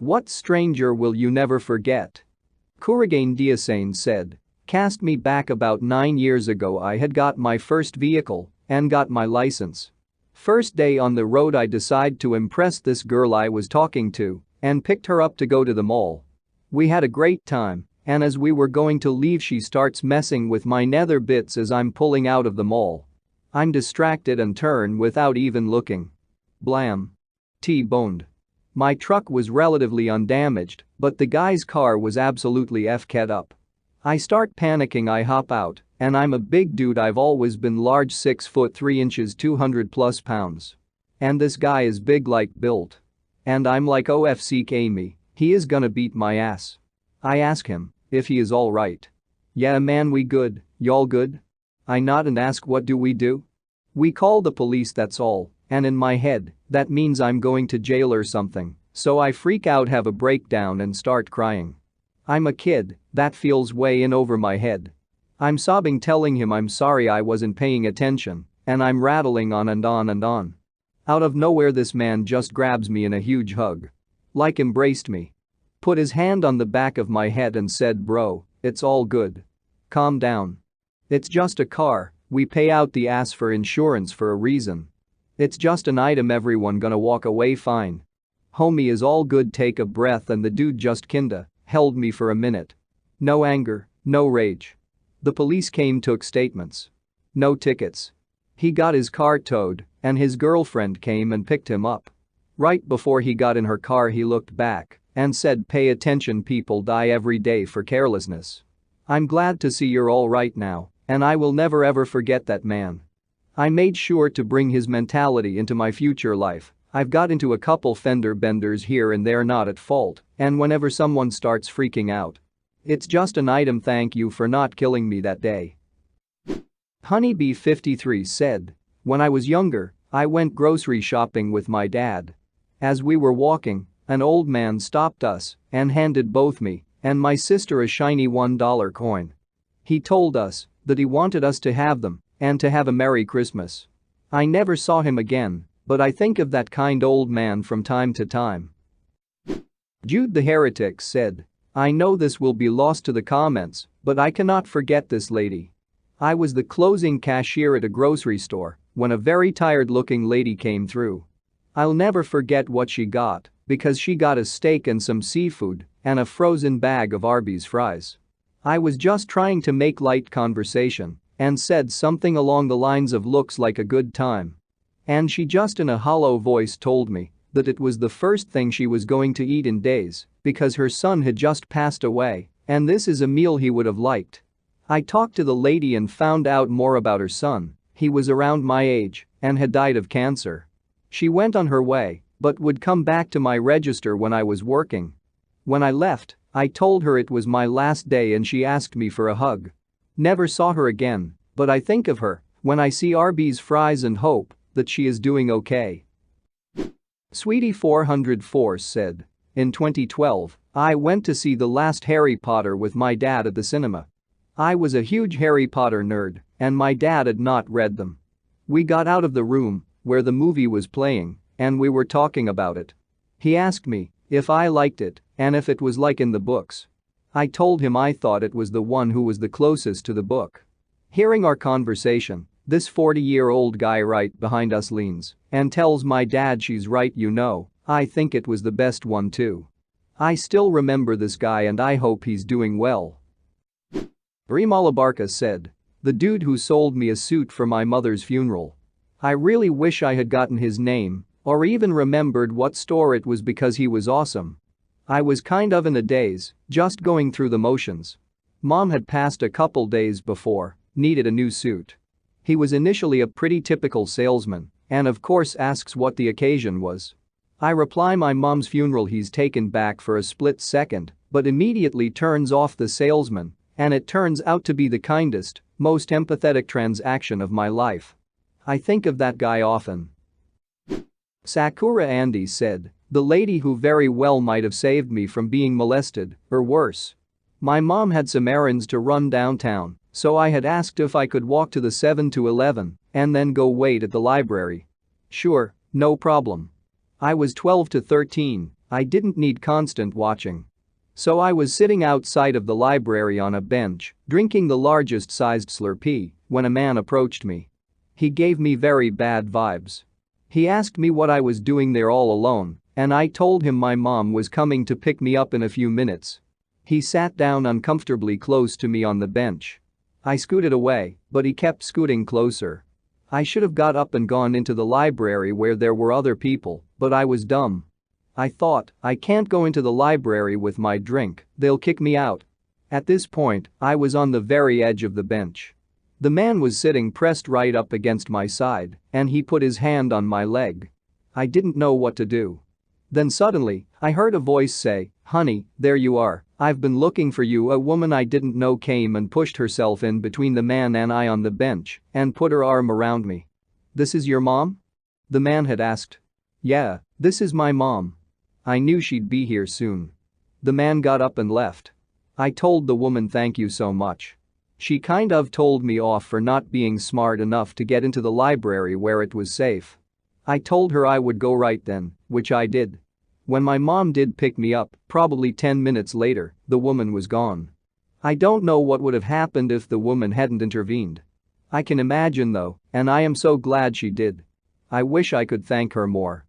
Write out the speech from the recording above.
What stranger will you never forget? Kuragain Diasane said. Cast me back about 9 years ago. I had got my first vehicle and got my license. First day on the road I decide to impress this girl I was talking to and picked her up to go to the mall. We had a great time, and as we were going to leave she starts messing with my nether bits as I'm pulling out of the mall. I'm distracted and turn without even looking. Blam. T-boned. My truck was relatively undamaged, but the guy's car was absolutely F-ket up. I start panicking. I hop out, and I'm a big dude. I've always been large, 6 foot 3 inches, 200 plus pounds. And this guy is big like built. And I'm like, OFCK me, he is gonna beat my ass. I ask him if he is alright. Yeah man, we good, y'all good? I nod and ask, what do? We call the police, that's all, and in my head, that means I'm going to jail or something, so I freak out, have a breakdown and start crying. I'm a kid, that feels way in over my head. I'm sobbing, telling him I'm sorry I wasn't paying attention, and I'm rattling on and on and on. Out of nowhere this man just grabs me in a huge hug. Like embraced me. Put his hand on the back of my head and said, bro, it's all good. Calm down. It's just a car, we pay out the ass for insurance for a reason. It's just an item, everyone gonna walk away fine. Homie, is all good. Take a breath. And the dude just kinda held me for a minute. No anger, no rage. The police came, took statements. No tickets. He got his car towed, and his girlfriend came and picked him up. Right before he got in her car he looked back and said, pay attention, people die every day for carelessness. I'm glad to see you're all right now, and I will never ever forget that man. I made sure to bring his mentality into my future life. I've got into a couple fender benders here and there, not at fault, and whenever someone starts freaking out, it's just an item. Thank you for not killing me that day. Honeybee53 said, when I was younger, I went grocery shopping with my dad. As we were walking, an old man stopped us and handed both me and my sister a shiny $1 coin. He told us that he wanted us to have them and to have a Merry Christmas. I never saw him again, but I think of that kind old man from time to time. Jude the Heretic said, I know this will be lost to the comments, but I cannot forget this lady. I was the closing cashier at a grocery store when a very tired-looking lady came through. I'll never forget what she got, because she got a steak and some seafood and a frozen bag of Arby's fries. I was just trying to make light conversation and said something along the lines of looks like a good time. And she just in a hollow voice told me that it was the first thing she was going to eat in days because her son had just passed away and this is a meal he would have liked. I talked to the lady and found out more about her son. He was around my age and had died of cancer. She went on her way but would come back to my register when I was working. When I left, I told her it was my last day and she asked me for a hug. Never saw her again, but I think of her when I see Arby's fries and hope that she is doing okay. Sweetie 404 said, in 2012, I went to see the last Harry Potter with my dad at the cinema. I was a huge Harry Potter nerd, and my dad had not read them. We got out of the room where the movie was playing, and we were talking about it. He asked me if I liked it and if it was like in the books. I told him I thought it was the one who was the closest to the book. Hearing our conversation, this 40-year-old guy right behind us leans and tells my dad, she's right, you know, I think it was the best one too. I still remember this guy and I hope he's doing well. Rimalabarka said, the dude who sold me a suit for my mother's funeral. I really wish I had gotten his name or even remembered what store it was because he was awesome. I was kind of in a daze, just going through the motions. Mom had passed a couple days before, needed a new suit. He was initially a pretty typical salesman and of course asks what the occasion was. I reply my mom's funeral. He's taken back for a split second but immediately turns off the salesman and it turns out to be the kindest, most empathetic transaction of my life. I think of that guy often. Sakura Andy said, the lady who very well might have saved me from being molested, or worse. My mom had some errands to run downtown, so I had asked if I could walk to the 7-Eleven and then go wait at the library. Sure, no problem. I was 12 to 13 I didn't need constant watching. So I was sitting outside of the library on a bench, drinking the largest sized Slurpee, when a man approached me. He gave me very bad vibes. He asked me what I was doing there all alone, and I told him my mom was coming to pick me up in a few minutes. He sat down uncomfortably close to me on the bench. I scooted away, but he kept scooting closer. I should have got up and gone into the library where there were other people, but I was dumb. I thought, I can't go into the library with my drink, they'll kick me out. At this point, I was on the very edge of the bench. The man was sitting pressed right up against my side, and he put his hand on my leg. I didn't know what to do. Then suddenly, I heard a voice say, "Honey, there you are, I've been looking for you." A woman I didn't know came and pushed herself in between the man and I on the bench and put her arm around me. "This is your mom?" the man had asked. "Yeah, this is my mom. I knew she'd be here soon." The man got up and left. I told the woman thank you so much. She kind of told me off for not being smart enough to get into the library where it was safe. I told her I would go right then, which I did. When my mom did pick me up, probably 10 minutes later, the woman was gone. I don't know what would have happened if the woman hadn't intervened. I can imagine though, and I am so glad she did. I wish I could thank her more.